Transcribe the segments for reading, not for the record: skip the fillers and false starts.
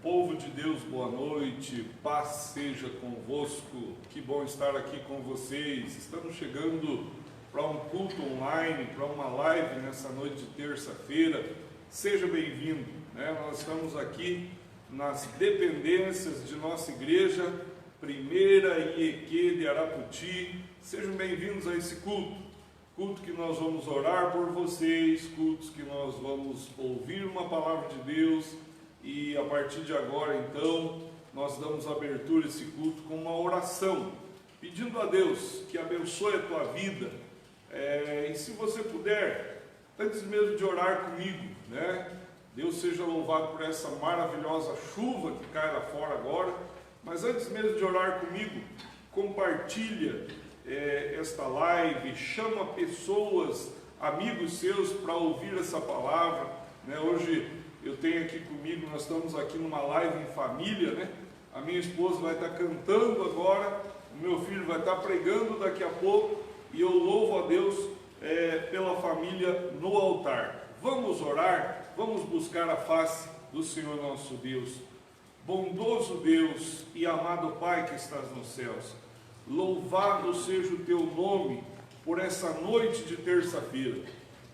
Povo de Deus, boa noite, paz seja convosco, que bom estar aqui com vocês. Estamos chegando para um culto online, para uma live nessa noite de terça-feira. Seja bem-vindo, né? Nós estamos aqui nas dependências de nossa igreja, Primeira IEQ de Araputi. Sejam bem-vindos a esse culto que nós vamos orar por vocês, cultos que nós vamos ouvir uma palavra de Deus. E a partir de agora, então, nós damos abertura a esse culto com uma oração, pedindo a Deus que abençoe a tua vida. E se você puder, antes mesmo de orar comigo, né? Deus seja louvado por essa maravilhosa chuva que cai lá fora agora. Mas antes mesmo de orar comigo, compartilha esta live, chama pessoas, amigos seus, para ouvir essa palavra, né? Hoje eu tenho aqui comigo, nós estamos aqui numa live em família, né? A minha esposa vai estar cantando agora, o meu filho vai estar pregando daqui a pouco, e eu louvo a Deus pela família no altar. Vamos orar, vamos buscar a face do Senhor nosso Deus. Bondoso Deus e amado Pai que estás nos céus, louvado seja o teu nome por essa noite de terça-feira,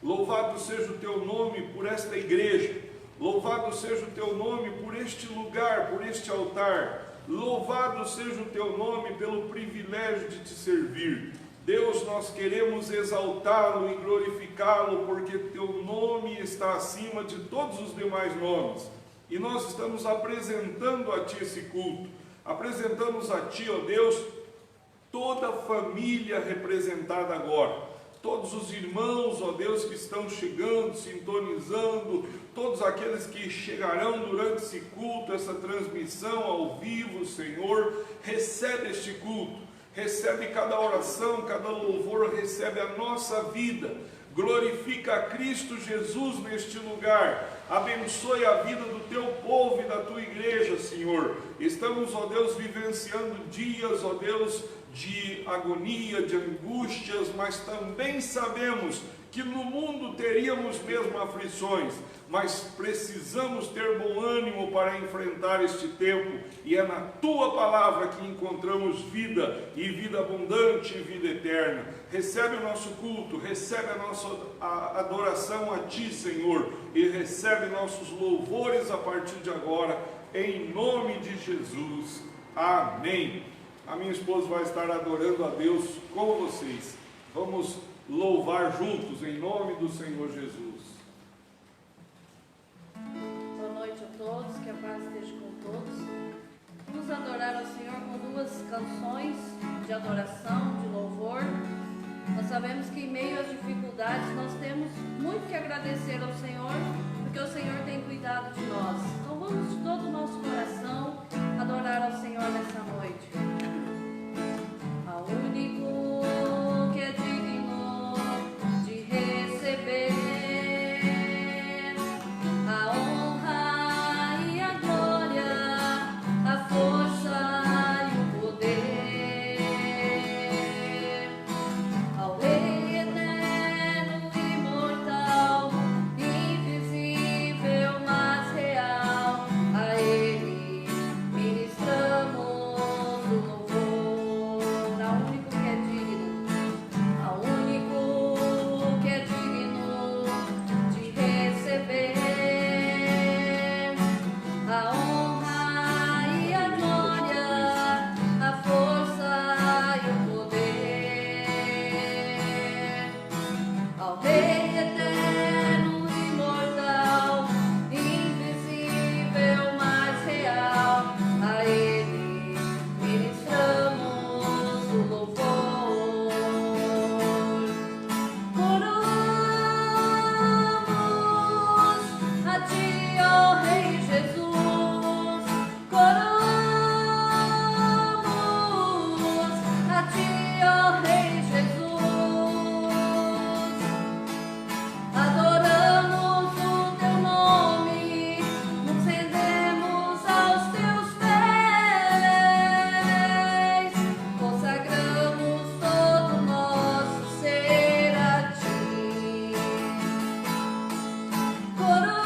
louvado seja o teu nome por esta igreja, louvado seja o teu nome por este lugar, por este altar. Louvado seja o teu nome pelo privilégio de te servir. Deus, nós queremos exaltá-lo e glorificá-lo, porque teu nome está acima de todos os demais nomes. E nós estamos apresentando a ti esse culto. Apresentamos a ti, ó Deus, toda a família representada agora. Todos os irmãos, ó Deus, que estão chegando, sintonizando, todos aqueles que chegarão durante esse culto, essa transmissão ao vivo, Senhor, recebe este culto, recebe cada oração, cada louvor, recebe a nossa vida, glorifica a Cristo Jesus neste lugar, abençoe a vida do teu povo e da tua igreja, Senhor. Estamos, ó Deus, vivenciando dias, ó Deus, de agonia, de angústias, mas também sabemos que no mundo teríamos mesmo aflições, mas precisamos ter bom ânimo para enfrentar este tempo, e é na tua palavra que encontramos vida, e vida abundante e vida eterna. Recebe o nosso culto, recebe a nossa adoração a ti, Senhor, e recebe nossos louvores a partir de agora, em nome de Jesus. Amém. A minha esposa vai estar adorando a Deus com vocês. Vamos louvar juntos em nome do Senhor Jesus. Boa noite a todos, que a paz esteja com todos. Vamos adorar ao Senhor com duas canções de adoração, de louvor. Nós sabemos que em meio às dificuldades nós temos muito que agradecer ao Senhor, porque o Senhor tem cuidado de nós. Então vamos de todo o nosso coração adorar ao Senhor nessa noite. Ao único que é digno de receber a honra e a glória, a força e o poder, ao Rei eterno, imortal, invisível, mas real, a Ele ministramos o louvor. Ao único que é digno, ao único que é digno de receber a honra e a glória, a força e o poder, ao Rei eterno, imortal, invisível, mas real, a Ele ministramos o louvor. Coroamos a ti, ó Rei Jesus, coroamos a ti, ó Rei Jesus, adoramos o teu nome, nos rendemos aos teus pés, consagramos todo o nosso ser a ti. Coroamos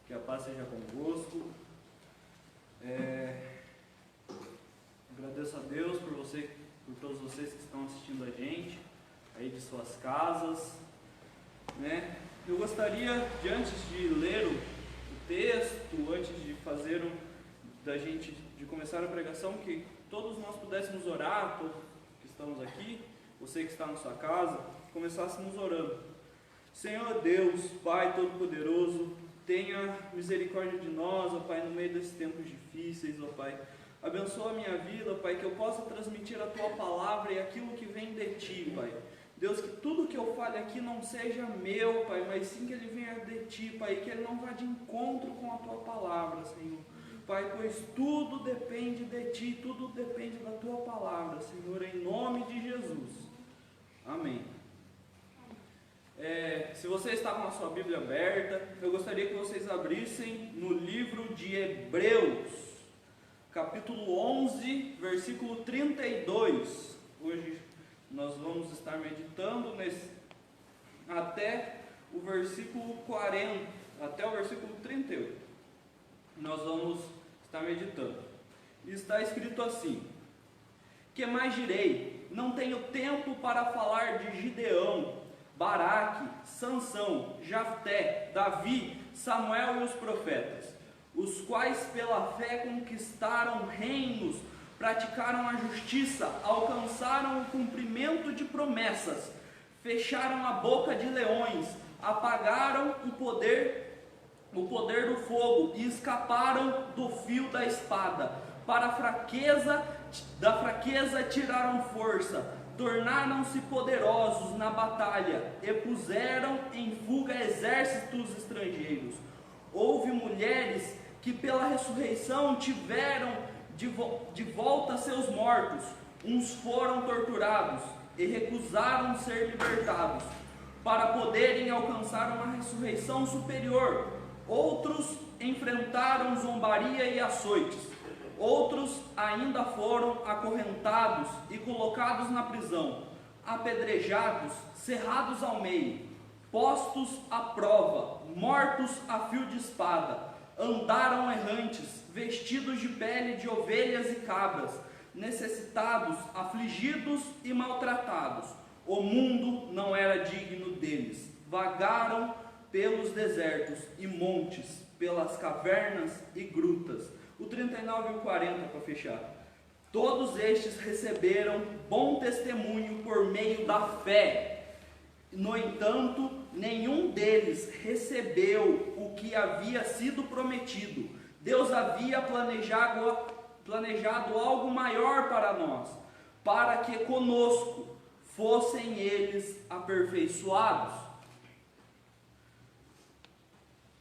Que a paz seja convosco. Agradeço a Deus por todos vocês que estão assistindo a gente aí de suas casas, né? Eu gostaria, antes de ler o texto, antes de começar a pregação, que todos nós pudéssemos orar, todos que estamos aqui, você que está na sua casa, começássemos orando. Senhor Deus, Pai Todo-Poderoso, tenha misericórdia de nós, ó Pai, no meio desses tempos difíceis, ó Pai. Abençoa a minha vida, ó Pai, que eu possa transmitir a Tua palavra e aquilo que vem de Ti, Pai. Deus, que tudo que eu fale aqui não seja meu, Pai, mas sim que ele venha de Ti, Pai, que ele não vá de encontro com a Tua palavra, Senhor. Pai, pois tudo depende de Ti, tudo depende da Tua palavra, Senhor, em nome de Jesus. Amém. Se você está com a sua Bíblia aberta, eu gostaria que vocês abrissem no livro de Hebreus, capítulo 11, versículo 32. Hoje nós vamos estar meditando até o versículo 40, até o versículo 38. Nós vamos estar meditando. E está escrito assim: que mais direi? Não tenho tempo para falar de Gideão, Baraque, Sansão, Jafté, Davi, Samuel e os profetas, os quais pela fé conquistaram reinos, praticaram a justiça, alcançaram o cumprimento de promessas, fecharam a boca de leões, apagaram o poder do fogo e escaparam do fio da espada. Da fraqueza tiraram força, tornaram-se poderosos na batalha e puseram em fuga exércitos estrangeiros. Houve mulheres que pela ressurreição tiveram de volta seus mortos. Uns foram torturados e recusaram ser libertados, para poderem alcançar uma ressurreição superior. Outros enfrentaram zombaria e açoites. Outros ainda foram acorrentados e colocados na prisão, apedrejados, cerrados ao meio, postos à prova, mortos a fio de espada. Andaram errantes, vestidos de pele de ovelhas e cabras, necessitados, afligidos e maltratados. O mundo não era digno deles. Vagaram pelos desertos e montes, pelas cavernas e grutas. O 39 e o 40 para fechar. Todos estes receberam bom testemunho por meio da fé. No entanto, nenhum deles recebeu o que havia sido prometido. Deus havia planejado algo maior para nós, para que conosco fossem eles aperfeiçoados.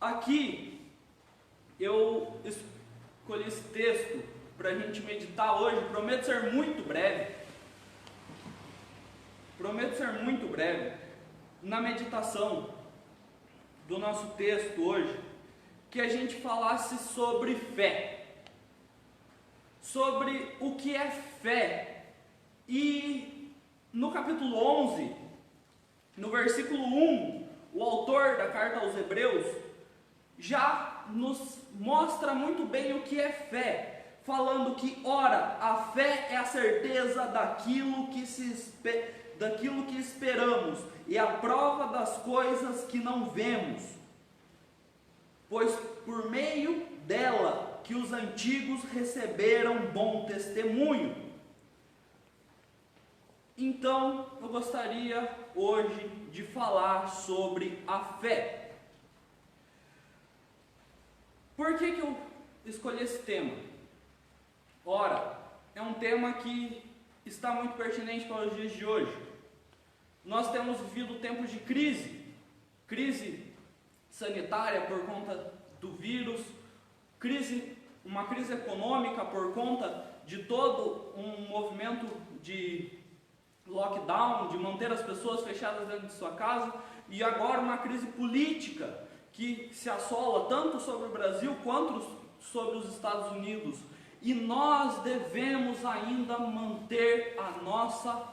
Aqui eu escolhi esse texto para a gente meditar hoje. Prometo ser muito breve. Na meditação do nosso texto hoje, que a gente falasse sobre fé, sobre o que é fé. E no capítulo 11, no versículo 1, o autor da carta aos Hebreus já nos mostra muito bem o que é fé, falando que, ora, a fé é a certeza daquilo que esperamos e a prova das coisas que não vemos, pois por meio dela que os antigos receberam bom testemunho. Então, eu gostaria hoje de falar sobre a fé. Por que eu escolhi esse tema? Ora, é um tema que está muito pertinente para os dias de hoje. Nós temos vivido tempos de crise sanitária por conta do vírus, uma crise econômica por conta de todo um movimento de lockdown, de manter as pessoas fechadas dentro de sua casa, e agora uma crise política que se assola tanto sobre o Brasil quanto sobre os Estados Unidos. E nós devemos ainda manter a nossa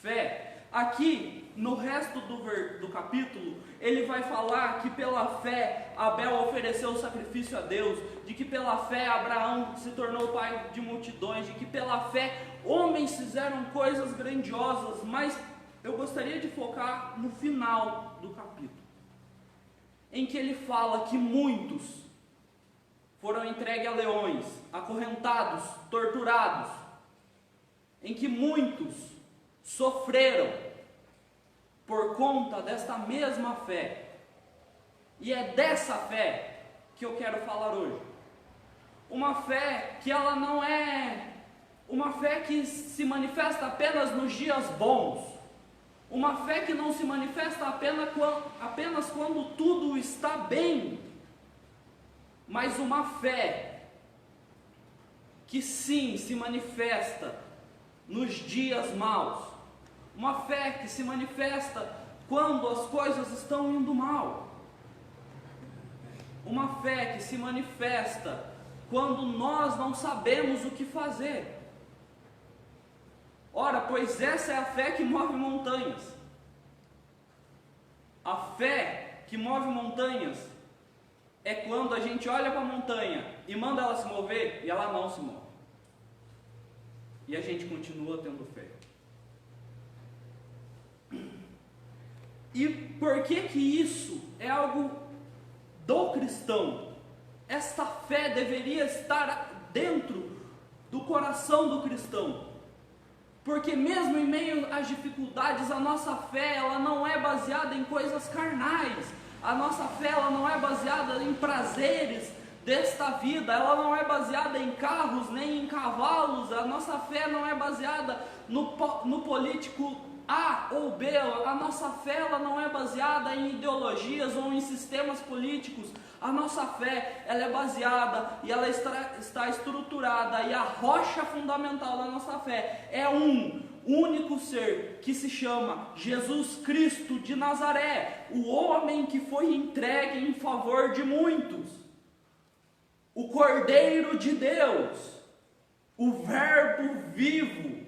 fé. Aqui, no resto do capítulo, ele vai falar que pela fé Abel ofereceu o sacrifício a Deus, de que pela fé Abraão se tornou pai de multidões, de que pela fé homens fizeram coisas grandiosas, mas eu gostaria de focar no final do capítulo, em que ele fala que muitos foram entregues a leões, acorrentados, torturados, em que muitos sofreram por conta desta mesma fé. E é dessa fé que eu quero falar hoje. Uma fé que ela não é uma fé que se manifesta apenas nos dias bons. Uma fé que não se manifesta apenas quando tudo está bem. Mas uma fé que sim se manifesta nos dias maus. Uma fé que se manifesta quando as coisas estão indo mal. Uma fé que se manifesta quando nós não sabemos o que fazer. Ora, pois essa é a fé que move montanhas. A fé que move montanhas é quando a gente olha para a montanha e manda ela se mover e ela não se move. E a gente continua tendo fé. E por que isso é algo do cristão? Esta fé deveria estar dentro do coração do cristão. Porque mesmo em meio às dificuldades, a nossa fé ela não é baseada em coisas carnais. A nossa fé ela não é baseada em prazeres desta vida. Ela não é baseada em carros nem em cavalos. A nossa fé não é baseada no político A ou B. A nossa fé ela não é baseada em ideologias ou em sistemas políticos. A nossa fé ela é baseada e ela está estruturada, e a rocha fundamental da nossa fé é um único ser que se chama Jesus Cristo de Nazaré, o homem que foi entregue em favor de muitos, o Cordeiro de Deus, o Verbo vivo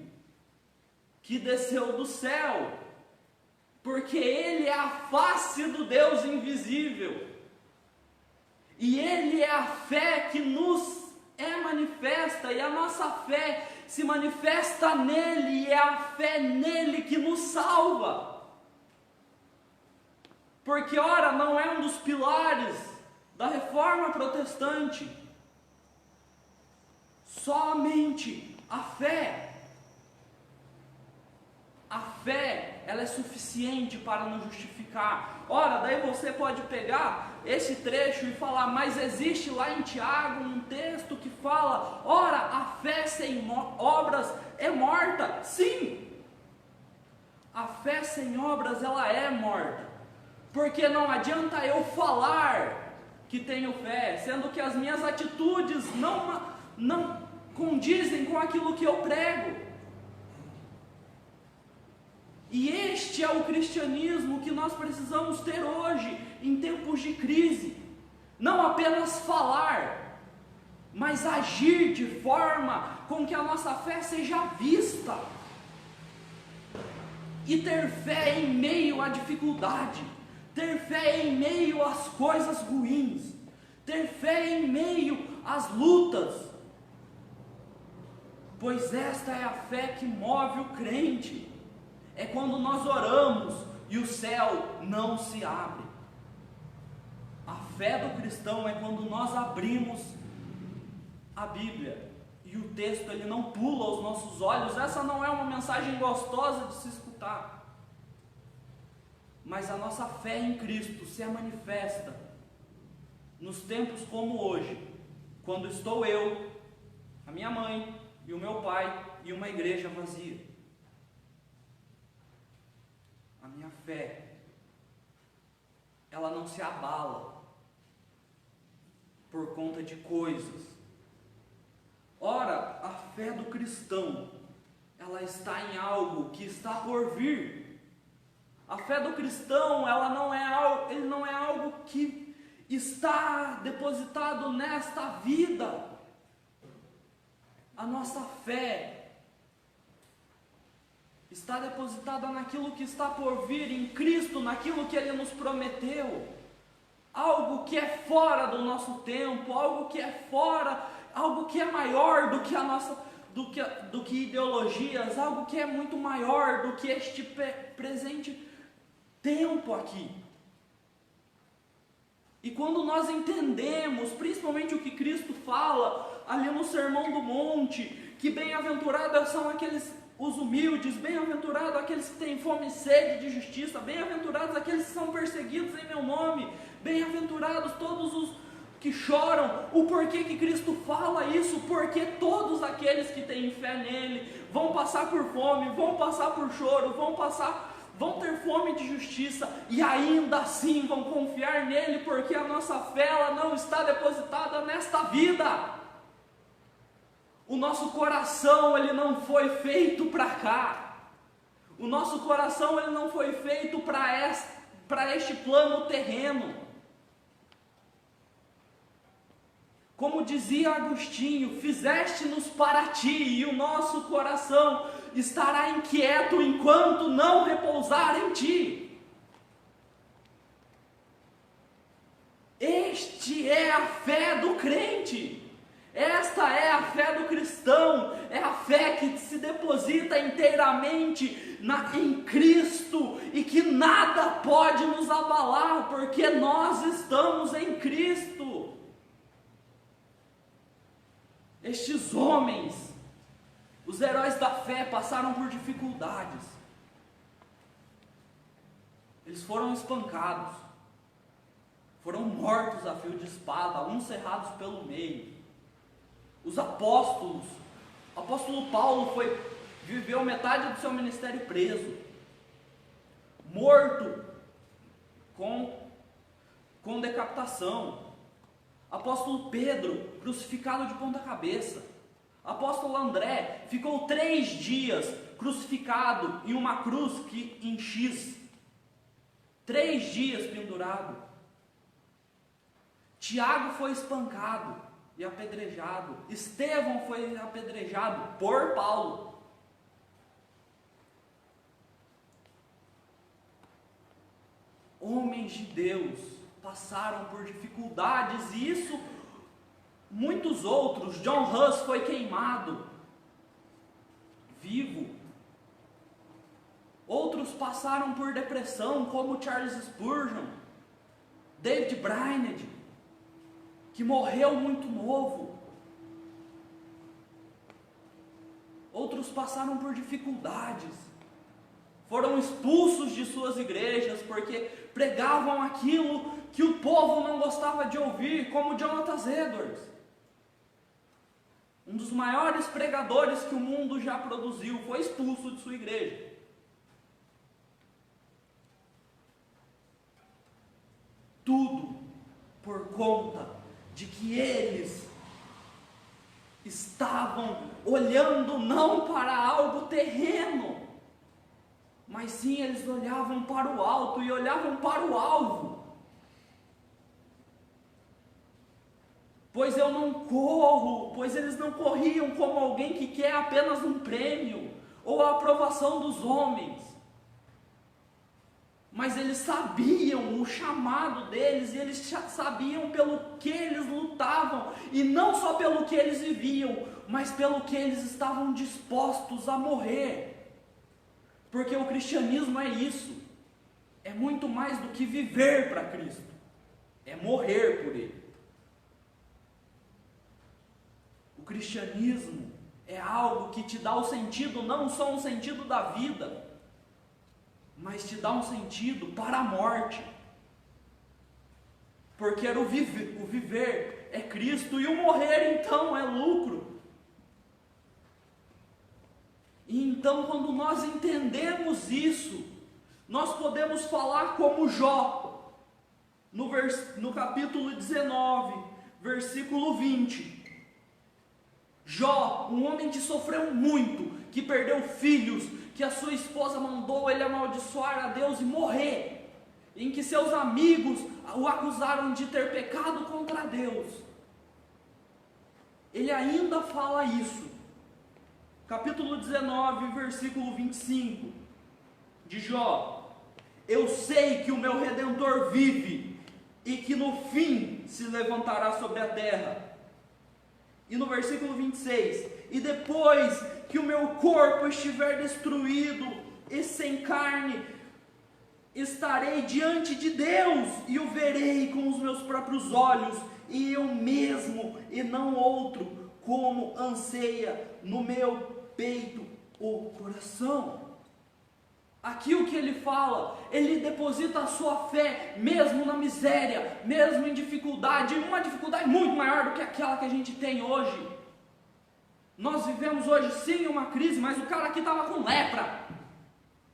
que desceu do céu, porque ele é a face do Deus invisível. E ele é a fé que nos é manifesta, e a nossa fé se manifesta nele, e é a fé nele que nos salva. Porque, ora, não é um dos pilares da reforma protestante somente a fé. A fé, ela é suficiente para nos justificar. Ora, daí você pode pegar esse trecho e falar, mas existe lá em Tiago um texto que fala, ora, a fé sem obras é morta. Sim, a fé sem obras ela é morta, porque não adianta eu falar que tenho fé, sendo que as minhas atitudes não condizem com aquilo que eu prego. E este é o cristianismo que nós precisamos ter hoje, em tempos de crise. Não apenas falar, mas agir de forma com que a nossa fé seja vista. E ter fé em meio à dificuldade, ter fé em meio às coisas ruins, ter fé em meio às lutas. Pois esta é a fé que move o crente. É quando nós oramos e o céu não se abre. A fé do cristão é quando nós abrimos a Bíblia e o texto ele não pula aos nossos olhos. Essa não é uma mensagem gostosa de se escutar. Mas a nossa fé em Cristo se manifesta nos tempos como hoje, quando estou eu, a minha mãe e o meu pai e uma igreja vazia. A minha fé, ela não se abala por conta de coisas. Ora, a fé do cristão, ela está em algo que está por vir. A fé do cristão, ele não é algo que está depositado nesta vida. A nossa fé está depositada naquilo que está por vir, em Cristo, naquilo que Ele nos prometeu. Algo que é fora do nosso tempo, algo que é fora, algo que é maior do que a nossa, do que ideologias, algo que é muito maior do que este presente tempo aqui. E quando nós entendemos, principalmente o que Cristo fala ali no Sermão do Monte, que bem-aventurados são os humildes, bem-aventurados aqueles que têm fome e sede de justiça, bem-aventurados aqueles que são perseguidos em meu nome, bem-aventurados todos os que choram. O porquê que Cristo fala isso? Porque todos aqueles que têm fé nele vão passar por fome, vão passar por choro, vão ter fome de justiça e ainda assim vão confiar nele, porque a nossa fé ela não está depositada nesta vida. O nosso coração ele não foi feito para cá. O nosso coração ele não foi feito para este plano terreno. Como dizia Agostinho, fizeste-nos para ti, e o nosso coração estará inquieto enquanto não repousar em ti. Este é a fé do crente. Esta é a fé do cristão, é a fé que se deposita inteiramente em Cristo e que nada pode nos abalar, porque nós estamos em Cristo. Estes homens, os heróis da fé, passaram por dificuldades. Eles foram espancados, foram mortos a fio de espada, uns cerrados pelo meio. Os apóstolos, o apóstolo Paulo viveu metade do seu ministério preso, morto com decapitação. Apóstolo Pedro, crucificado de ponta cabeça. Apóstolo André ficou 3 dias crucificado em uma cruz em X. 3 dias pendurado. Tiago foi espancado e apedrejado. Estevão foi apedrejado por Paulo. Homens de Deus passaram por dificuldades, e isso muitos outros. John Hus foi queimado vivo. Outros passaram por depressão, como Charles Spurgeon, David Brainerd, que morreu muito novo. Outros passaram por dificuldades, foram expulsos de suas igrejas porque pregavam aquilo que o povo não gostava de ouvir, como Jonathan Edwards, um dos maiores pregadores que o mundo já produziu, foi expulso de sua igreja. Tudo por conta de que eles estavam olhando não para algo terreno, mas sim eles olhavam para o alto e olhavam para o alvo. Pois eu não corro, pois eles não corriam como alguém que quer apenas um prêmio ou a aprovação dos homens, mas eles sabiam o chamado deles, e eles sabiam pelo que eles lutavam, e não só pelo que eles viviam, mas pelo que eles estavam dispostos a morrer, porque o cristianismo é isso, é muito mais do que viver para Cristo, é morrer por Ele. O cristianismo é algo que te dá o sentido, não só um sentido da vida, mas te dá um sentido para a morte, porque o viver é Cristo, e o morrer então é lucro. E então, quando nós entendemos isso, nós podemos falar como Jó, no capítulo 19, versículo 20. Jó, um homem que sofreu muito, que perdeu filhos, que a sua esposa mandou ele amaldiçoar a Deus e morrer, em que seus amigos o acusaram de ter pecado contra Deus. Ele ainda fala isso. capítulo 19, versículo 25 de Jó: eu sei que o meu Redentor vive e que no fim se levantará sobre a terra. E no versículo 26: e depois que o meu corpo estiver destruído e sem carne, estarei diante de Deus e o verei com os meus próprios olhos, e eu mesmo e não outro, como anseia no meu peito o coração. Aqui o que ele fala, ele deposita a sua fé mesmo na miséria, mesmo em dificuldade, uma dificuldade muito maior do que aquela que a gente tem hoje. Nós vivemos hoje sim uma crise, mas o cara aqui estava com lepra.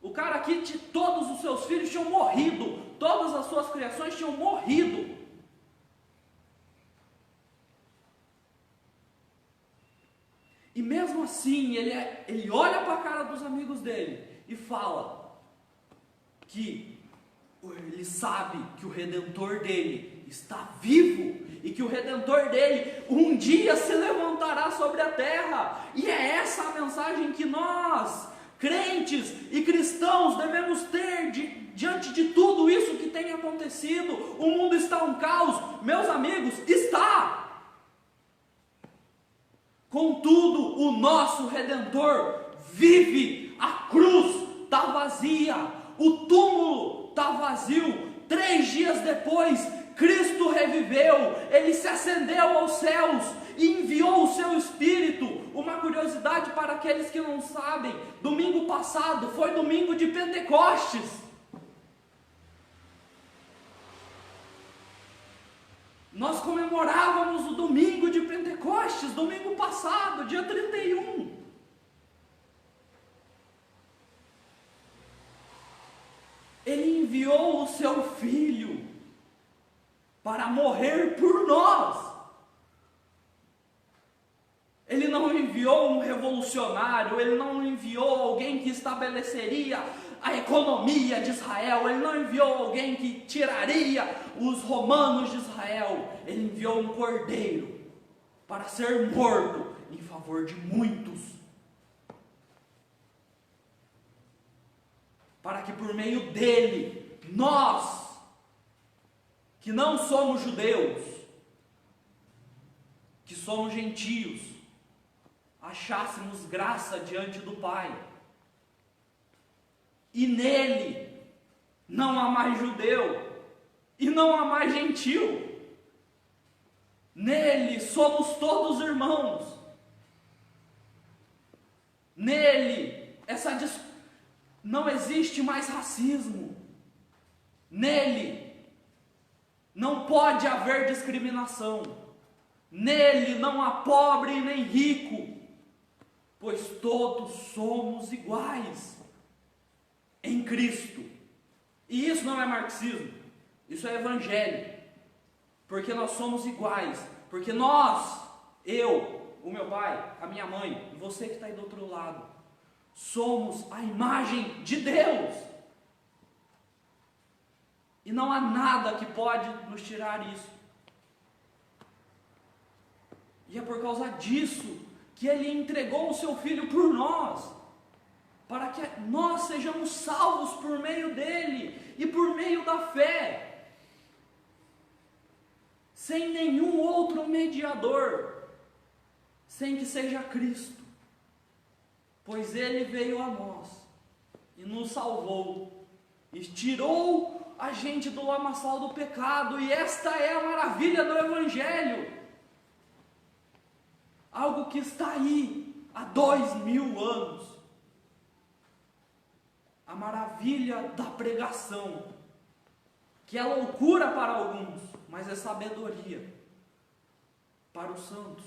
O cara aqui, todos os seus filhos tinham morrido, todas as suas criações tinham morrido. E mesmo assim, ele olha para a cara dos amigos dele e fala que ele sabe que o Redentor dele está vivo e que o Redentor dele um dia se levantará sobre a terra. E é essa a mensagem que nós, crentes e cristãos, devemos ter diante de tudo isso que tem acontecido. O mundo está um caos, meus amigos, está. Contudo, o nosso Redentor vive. A cruz está vazia, o túmulo está vazio. 3 dias depois, Cristo reviveu, Ele se ascendeu aos céus e enviou o seu Espírito. Uma curiosidade para aqueles que não sabem: domingo passado foi domingo de Pentecostes. Nós comemorávamos o domingo de Pentecostes, domingo passado, dia 31. Ele enviou o seu Filho para morrer por nós. Ele não enviou um revolucionário, ele não enviou alguém que estabeleceria a economia de Israel, ele não enviou alguém que tiraria os romanos de Israel. Ele enviou um cordeiro para ser morto em favor de muitos, para que por meio dele, nós, que não somos judeus, que somos gentios, achássemos graça diante do Pai. E nele não há mais judeu e não há mais gentil. Nele somos todos irmãos. Nele não existe mais racismo. Nele não pode haver discriminação. Nele não há pobre nem rico, pois todos somos iguais em Cristo. E isso não é marxismo, isso é evangelho, porque nós somos iguais, porque nós, eu, o meu pai, a minha mãe, e você que está aí do outro lado, somos a imagem de Deus, e não há nada que pode nos tirar isso. E é por causa disso que Ele entregou o seu Filho por nós, para que nós sejamos salvos por meio dele e por meio da fé, sem nenhum outro mediador, sem que seja Cristo, pois Ele veio a nós e nos salvou, e tirou a gente do lamaçal do pecado, e esta é a maravilha do Evangelho, algo que está aí há 2000 anos, a maravilha da pregação, que é loucura para alguns, mas é sabedoria para os santos.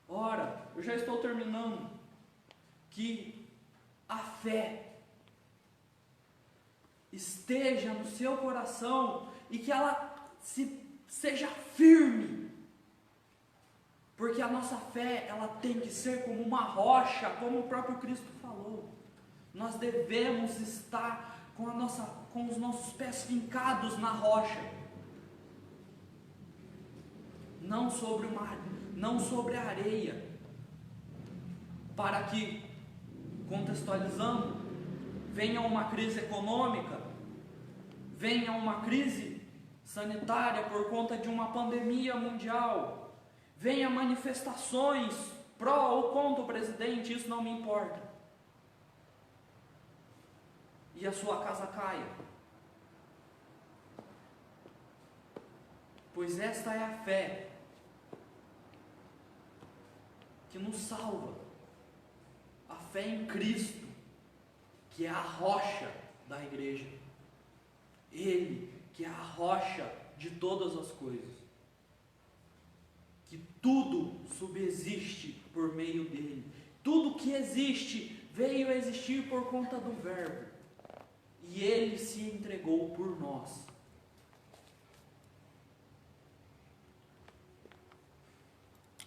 Ora, eu já estou terminando, que a fé esteja no seu coração e que ela seja firme, porque a nossa fé, ela tem que ser como uma rocha, como o próprio Cristo falou. Nós devemos estar com os nossos pés fincados na rocha. não sobre a areia, para que, contextualizando, venha uma crise econômica, venha uma crise sanitária por conta de uma pandemia mundial, venha manifestações pró ou contra o presidente, isso não me importa, e a sua casa caia, pois esta é a fé que nos salva, a fé em Cristo, que é a rocha da igreja, Ele que é a rocha de todas as coisas, que tudo subsiste por meio dele, tudo que existe veio a existir por conta do Verbo, e ele se entregou por nós.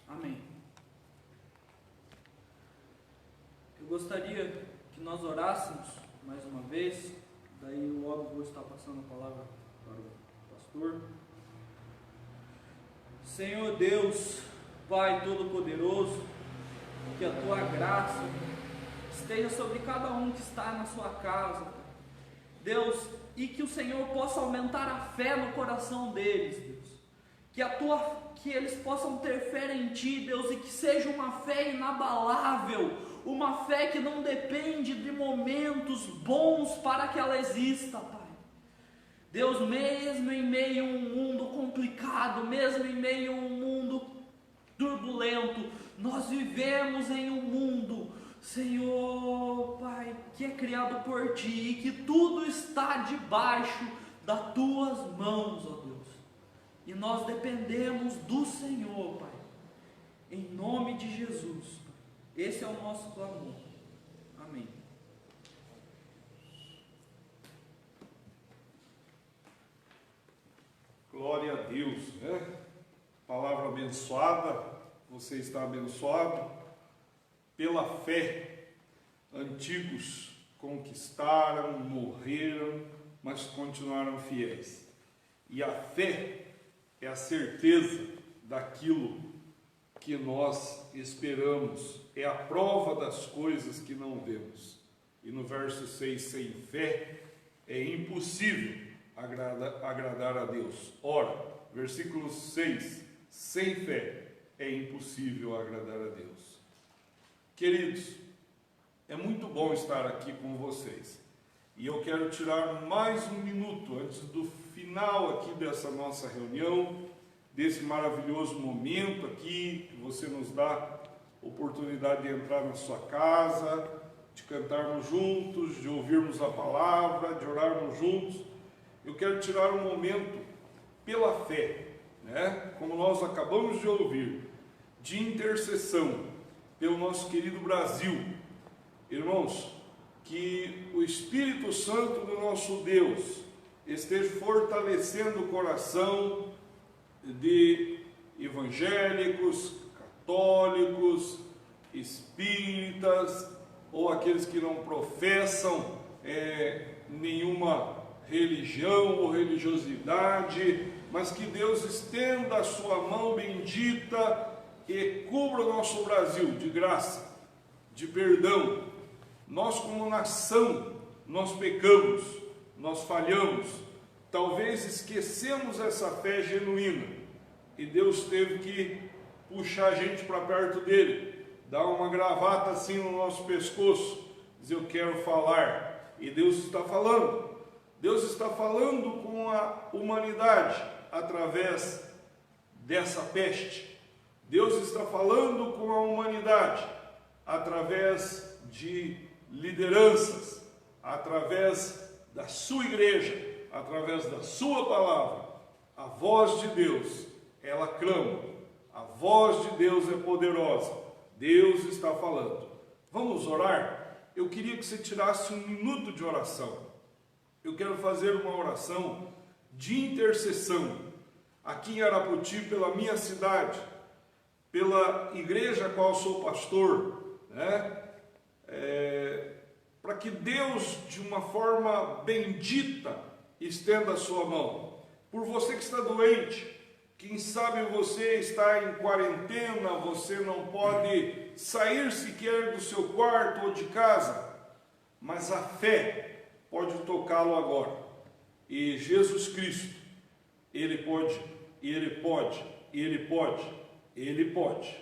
Amém. Eu gostaria que nós orássemos mais uma vez, daí logo vou estar passando a palavra para o pastor. Senhor Deus, Pai Todo-Poderoso, que a Tua graça esteja sobre cada um que está na sua casa, Deus, e que o Senhor possa aumentar a fé no coração deles, Deus, que eles possam ter fé em Ti, Deus, e que seja uma fé inabalável, uma fé que não depende de momentos bons para que ela exista, Pai. Deus, mesmo em meio a um mundo complicado, mesmo em meio a um mundo turbulento, nós vivemos em um mundo, Senhor, Pai, que é criado por Ti e que tudo está debaixo das Tuas mãos, ó Deus. E nós dependemos do Senhor, Pai, em nome de Jesus. Esse é o nosso clamor. Amém. Glória a Deus, né? Palavra abençoada, você está abençoado. Pela fé, antigos conquistaram, morreram, mas continuaram fiéis. E a fé é a certeza daquilo que nós esperamos, é a prova das coisas que não vemos. E no verso 6, sem fé é impossível agradar a Deus. Ora, versículo 6, sem fé é impossível agradar a Deus. Queridos, é muito bom estar aqui com vocês. E eu quero tirar mais um minuto antes do final aqui dessa nossa reunião, desse maravilhoso momento aqui, que você nos dá oportunidade de entrar na sua casa, de cantarmos juntos, de ouvirmos a palavra, de orarmos juntos. Eu quero tirar um momento pela fé, né? Como nós acabamos de ouvir, de intercessão pelo nosso querido Brasil. Irmãos, que o Espírito Santo do nosso Deus esteja fortalecendo o coração de evangélicos, católicos, espíritas, ou aqueles que não professam nenhuma religião ou religiosidade, mas que Deus estenda a sua mão bendita e cubra o nosso Brasil de graça, de perdão. Nós como nação, nós pecamos, nós falhamos, talvez esquecemos essa fé genuína, e Deus teve que puxar a gente para perto dele, dar uma gravata assim no nosso pescoço, dizer eu quero falar, e Deus está falando com a humanidade através dessa peste. Deus está falando com a humanidade através de lideranças, através da sua igreja, através da sua palavra. A voz de Deus, ela clama, a voz de Deus é poderosa, Deus está falando. Vamos orar? Eu queria que você tirasse um minuto de oração. Eu quero fazer uma oração de intercessão aqui em Arapoti, pela minha cidade, pela igreja a qual sou pastor, né? Para que Deus, de uma forma bendita, estenda a sua mão. Por você que está doente, Quem sabe você está em quarentena, você não pode sair sequer do seu quarto ou de casa, mas a fé pode tocá-lo agora. E Jesus Cristo, Ele pode, Ele pode, Ele pode, Ele pode,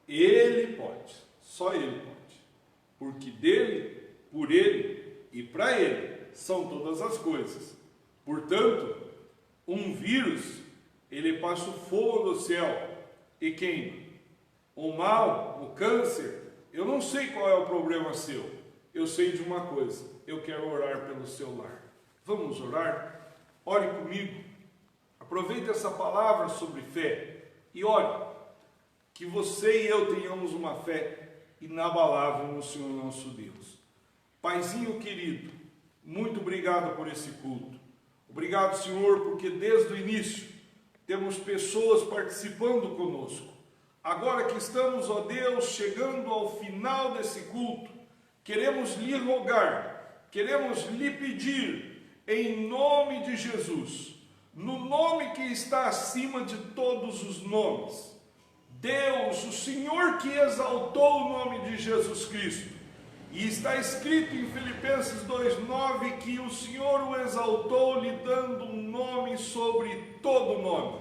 Ele pode, só Ele pode, porque dele, por Ele e para Ele são todas as coisas. Portanto, um vírus, ele passa o fogo do céu e queima. O mal, o câncer, eu não sei qual é o problema seu. Eu sei de uma coisa, eu quero orar pelo seu lar. Vamos orar? Ore comigo. Aproveite essa palavra sobre fé e ore. Que você e eu tenhamos uma fé inabalável no Senhor nosso Deus. Paizinho querido, muito obrigado por esse culto. Obrigado, Senhor, porque desde o início temos pessoas participando conosco. Agora que estamos, ó Deus, chegando ao final desse culto, queremos lhe rogar, queremos lhe pedir, em nome de Jesus, no nome que está acima de todos os nomes, Deus, o Senhor que exaltou o nome de Jesus Cristo, e está escrito em Filipenses 2,9 que o Senhor o exaltou lhe dando um nome sobre todo nome,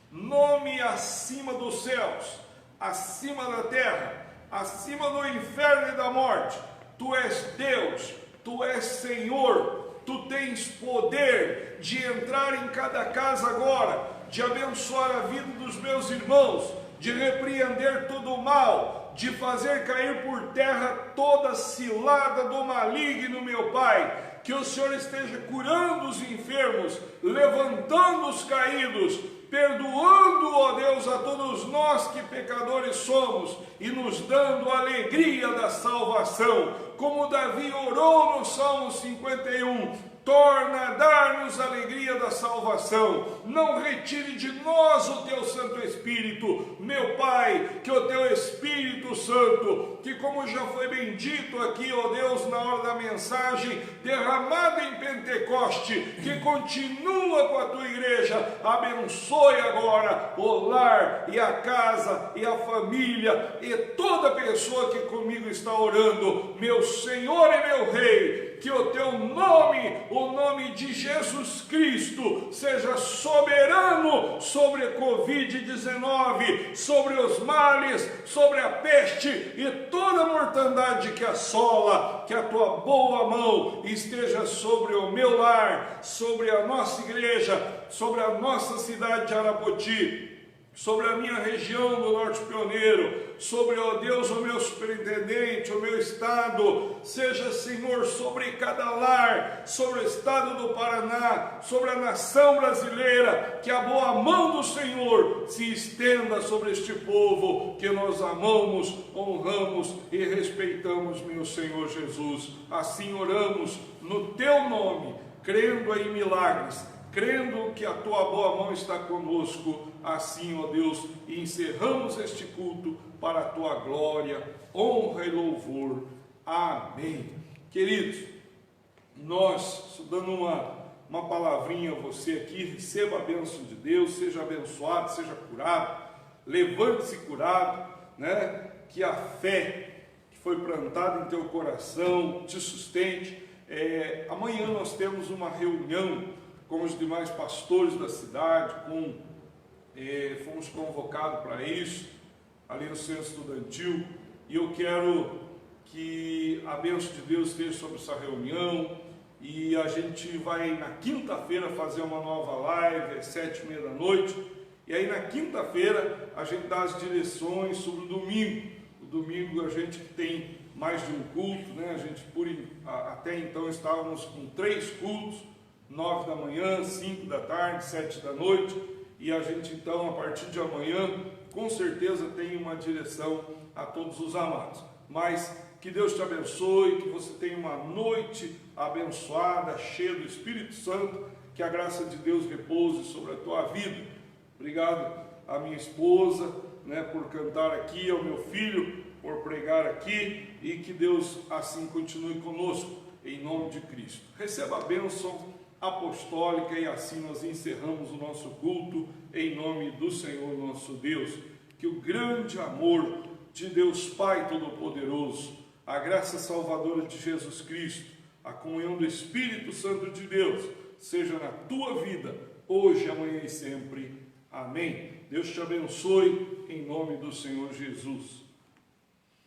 nome acima dos céus, acima da terra, acima do inferno e da morte. Tu és Deus, Tu és Senhor, Tu tens poder de entrar em cada casa agora, de abençoar a vida dos meus irmãos, de repreender todo o mal, de fazer cair por terra toda cilada do maligno, meu Pai. Que o Senhor esteja curando os enfermos, levantando os caídos, perdoando, ó Deus, a todos nós que pecadores somos e nos dando a alegria da salvação. Como Davi orou no Salmo 51, torna a dar-nos a alegria da salvação, não retire de nós o Teu Santo Espírito, meu Pai, que o Teu Espírito Santo, que como já foi bem dito aqui, ó Deus, na hora da mensagem, derramado em Pentecoste, que continua com a Tua igreja, abençoe agora o lar e a casa e a família e toda pessoa que comigo está orando, meu Senhor e meu Rei, que o Teu nome, o nome de Jesus Cristo, seja soberano sobre a Covid-19, sobre os males, sobre a peste e toda a mortandade que assola. Que a Tua boa mão esteja sobre o meu lar, sobre a nossa igreja, sobre a nossa cidade de Arapoti, sobre a minha região do Norte Pioneiro, sobre, ó Deus, o meu superintendente, o meu estado, seja, Senhor, sobre cada lar, sobre o estado do Paraná, sobre a nação brasileira, que a boa mão do Senhor se estenda sobre este povo, que nós amamos, honramos e respeitamos, meu Senhor Jesus. Assim oramos no Teu nome, crendo em milagres, crendo que a Tua boa mão está conosco. Assim, ó Deus, encerramos este culto para a Tua glória, honra e louvor. Amém. Queridos, nós, dando uma palavrinha a você aqui, receba a bênção de Deus, seja abençoado, seja curado, levante-se curado, né? Que a fé que foi plantada em teu coração te sustente. Amanhã nós temos uma reunião com os demais pastores da cidade, fomos convocados para isso, ali no centro estudantil, e eu quero que a bênção de Deus esteja sobre essa reunião, e a gente vai na quinta-feira fazer uma nova live, às 7h30 da noite, e aí na quinta-feira a gente dá as direções sobre o domingo. O domingo a gente tem mais de um culto, né? A gente até então estávamos com 3 cultos, 9 da manhã, 5 da tarde, 7 da noite, e a gente então, a partir de amanhã, com certeza tem uma direção a todos os amados. Mas que Deus te abençoe, que você tenha uma noite abençoada, cheia do Espírito Santo, que a graça de Deus repouse sobre a tua vida. Obrigado à minha esposa, né, por cantar aqui, ao meu filho por pregar aqui, e que Deus assim continue conosco, em nome de Cristo. Receba a bênção, apostólica, e assim nós encerramos o nosso culto em nome do Senhor nosso Deus. Que o grande amor de Deus Pai Todo-Poderoso, a graça salvadora de Jesus Cristo, a comunhão do Espírito Santo de Deus, seja na tua vida, hoje, amanhã e sempre. Amém. Deus te abençoe, em nome do Senhor Jesus.